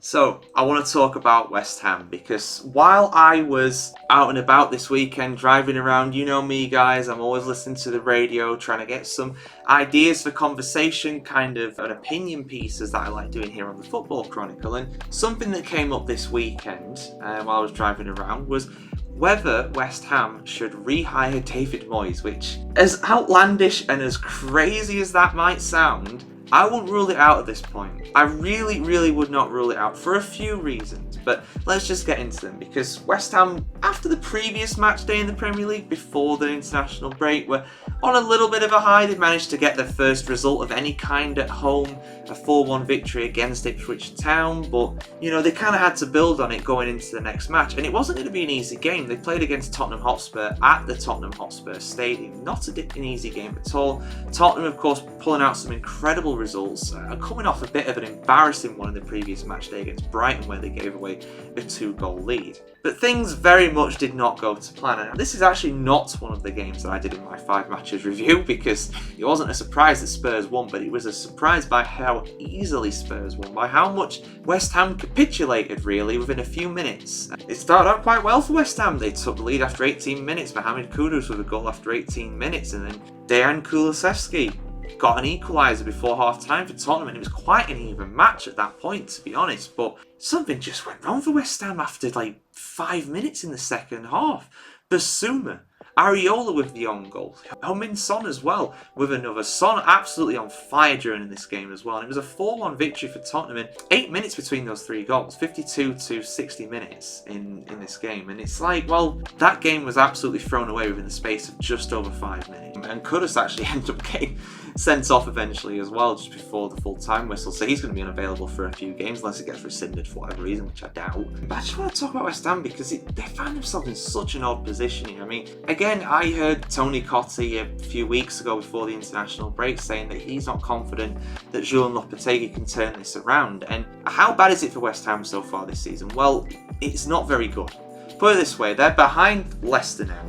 So, I want to talk about West Ham because while I was out and about this weekend driving around, you know me guys, I'm always listening to the radio, trying to get some ideas for conversation, kind of an opinion pieces that I like doing here on the Football Chronicle. And something that came up this weekend while I was driving around was whether West Ham should rehire David Moyes, which, as outlandish and as crazy as that might sound, I wouldn't rule it out at this point. I really would not rule it out for a few reasons, but let's just get into them because West Ham, after the previous match day in the Premier League before the international break, were on a little bit of a high. They managed to get their first result of any kind at home, a 4-1 victory against Ipswich Town, but they kind of had to build on it going into the next match, and it wasn't going to be an easy game. They played against Tottenham Hotspur at the Tottenham Hotspur Stadium. Not an easy game at all. Tottenham, of course, pulling out some incredible results, coming off a bit of an embarrassing one in the previous match day against Brighton where they gave away a 2-goal lead. But things very much did not go to plan, and this is actually not one of the games that I did in my 5 matches review because it wasn't a surprise that Spurs won, but it was a surprise by how easily Spurs won, by how much West Ham capitulated really within a few minutes. It started out quite well for West Ham. They took the lead after 18 minutes, Mohamed Kudus with a goal after 18 minutes, and then Dejan Kulusevski got an equaliser before half-time for Tottenham, and it was quite an even match at that point, to be honest. But something just went wrong for West Ham after 5 minutes in the second half. Basuma, Areola with the own goal, Heung-min Son as well with another. Son absolutely on fire during this game as well, and it was a 4-1 victory for Tottenham in 8 minutes between those 3 goals, 52 to 60 minutes in this game. And it's that game was absolutely thrown away within the space of just over 5 minutes, and Kudus actually ended up getting sent off eventually as well, just before the full-time whistle, so he's going to be unavailable for a few games unless it gets rescinded for whatever reason, which I doubt. But I just want to talk about West Ham because they found themselves in such an odd position here. I mean, again, I heard Tony Cottee a few weeks ago before the international break saying that he's not confident that Julen Lopetegui can turn this around. And how bad is it for West Ham so far this season? Well, it's not very good. Put it this way, they're behind Leicester now.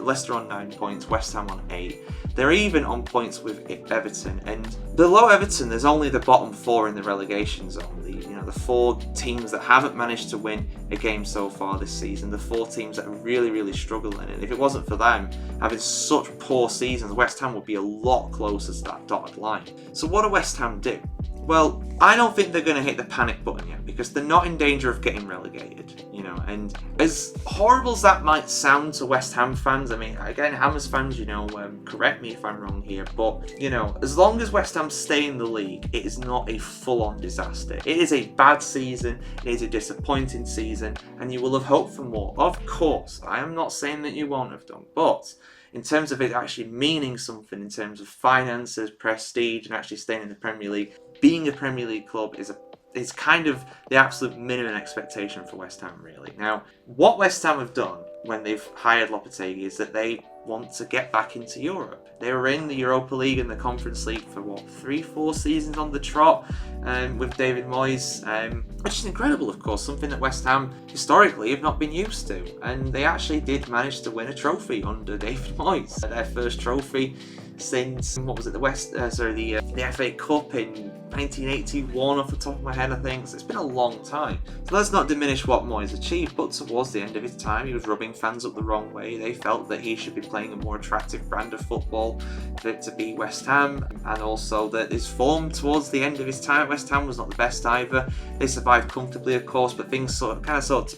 Leicester on 9 points, West Ham on 8. They're even on points with Everton, and below Everton there's only the bottom 4 in the relegation zone. The 4 teams that haven't managed to win a game so far this season, the 4 teams that are really struggling, and if it wasn't for them having such poor seasons, West Ham would be a lot closer to that dotted line. So what do West Ham do? Well, I don't think they're going to hit the panic button yet because they're not in danger of getting relegated, and as horrible as that might sound to West Ham fans, I mean, again, Hammers fans, correct me if I'm wrong here, but, as long as West Ham stay in the league, it is not a full-on disaster. It is a bad season, it is a disappointing season, and you will have hoped for more. Of course, I am not saying that you won't have done, but in terms of it actually meaning something, in terms of finances, prestige, and actually staying in the Premier League, being a Premier League club is kind of the absolute minimum expectation for West Ham, really. Now, what West Ham have done when they've hired Lopetegui is that they want to get back into Europe. They were in the Europa League and the Conference League for 3-4 seasons on the trot with David Moyes, which is incredible, of course, something that West Ham historically have not been used to. And they actually did manage to win a trophy under David Moyes, their first trophy since the FA Cup in 1981 off the top of my head, I think. So it's been a long time. So let's not diminish what Moyes achieved, but towards the end of his time, he was rubbing fans up the wrong way. They felt that he should be playing a more attractive brand of football for it to be West Ham, and also that his form towards the end of his time at West Ham was not the best either. They survived comfortably, of course, but things started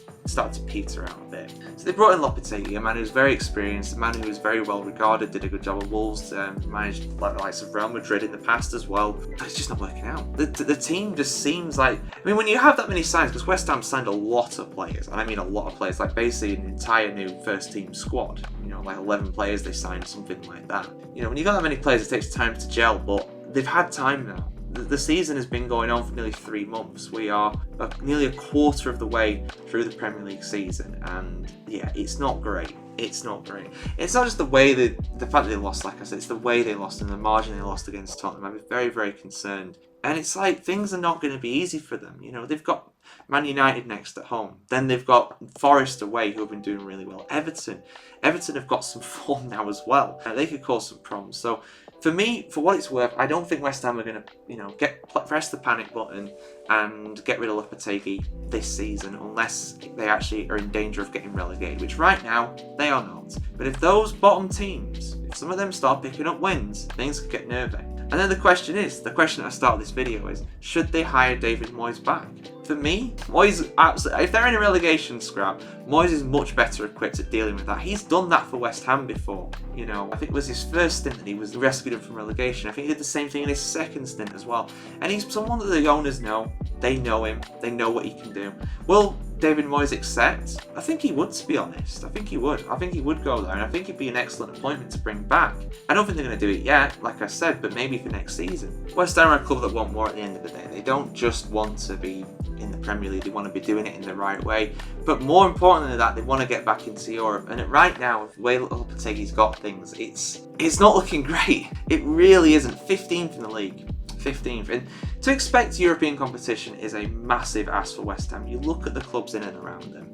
to peter out a bit. So they brought in Lopetegui, a man who was very experienced, a man who was very well regarded, did a good job at Wolves, managed the likes of Real Madrid in the past as well, but it's just not working out. The team just seems like, when you have that many signs, because West Ham signed a lot of players, and I mean a lot of players, basically an entire new first team squad, 11 players they signed, something like that. When you've got that many players, it takes time to gel, but they've had time now. The season has been going on for nearly 3 months. We are nearly a quarter of the way through the Premier League season, and yeah, it's not great. It's not great. It's not just the fact that they lost, like I said, it's the way they lost and the margin they lost against Tottenham. I'm very concerned. And it's things are not going to be easy for them. They've got Man United next at home. Then they've got Forest away, who have been doing really well. Everton have got some form now as well. They could cause some problems. So For me, for what it's worth, I don't think West Ham are going to, press the panic button and get rid of Lopetegui this season unless they actually are in danger of getting relegated, which right now they are not. But if those bottom teams, if some of them start picking up wins, things could get nervy. And then the question that I started this video is, should they hire David Moyes back? For me, Moyes, absolutely, if they're in a relegation scrap, Moyes is much better equipped at dealing with that. He's done that for West Ham before. I think it was his first stint that he was rescued him from relegation. I think he did the same thing in his second stint as well. And he's someone that the owners know. They know him. They know what he can do. Will David Moyes accept? I think he would, to be honest. I think he would. I think he would go there, and I think it'd be an excellent appointment to bring back. I don't think they're going to do it yet, like I said, but maybe for next season. West Ham are a club that want more at the end of the day. They don't just want to be in the Premier League, they want to be doing it in the right way. But more important than that, they want to get back into Europe. And right now, the way Lopetegui's got things, it's not looking great. It really isn't. 15th in the league. 15th. And to expect European competition is a massive ask for West Ham. You look at the clubs in and around them,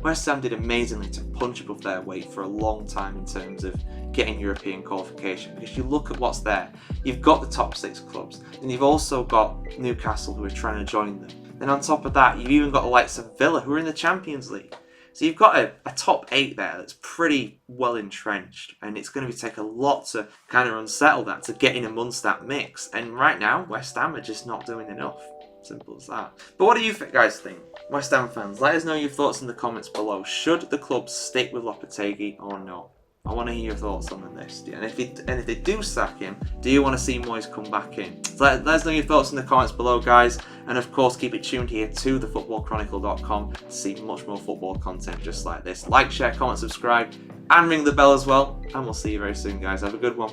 West Ham did amazingly to punch above their weight for a long time in terms of getting European qualification, because you look at what's there. You've got the top 6 clubs, and you've also got Newcastle who are trying to join them. Then on top of that, you've even got the likes of Villa who are in the Champions League. So you've got a top 8 there that's pretty well entrenched, and it's going to take a lot to kind of unsettle that, to get in amongst that mix. And right now, West Ham are just not doing enough. Simple as that. But what do you guys think? West Ham fans, let us know your thoughts in the comments below. Should the club stick with Lopetegui or not? I want to hear your thoughts on this. And if they do sack him, do you want to see Moyes come back in? So let us know your thoughts in the comments below, guys. And of course, keep it tuned here to thefootballchronicle.com to see much more football content just like this. Like, share, comment, subscribe, and ring the bell as well. And we'll see you very soon, guys. Have a good one.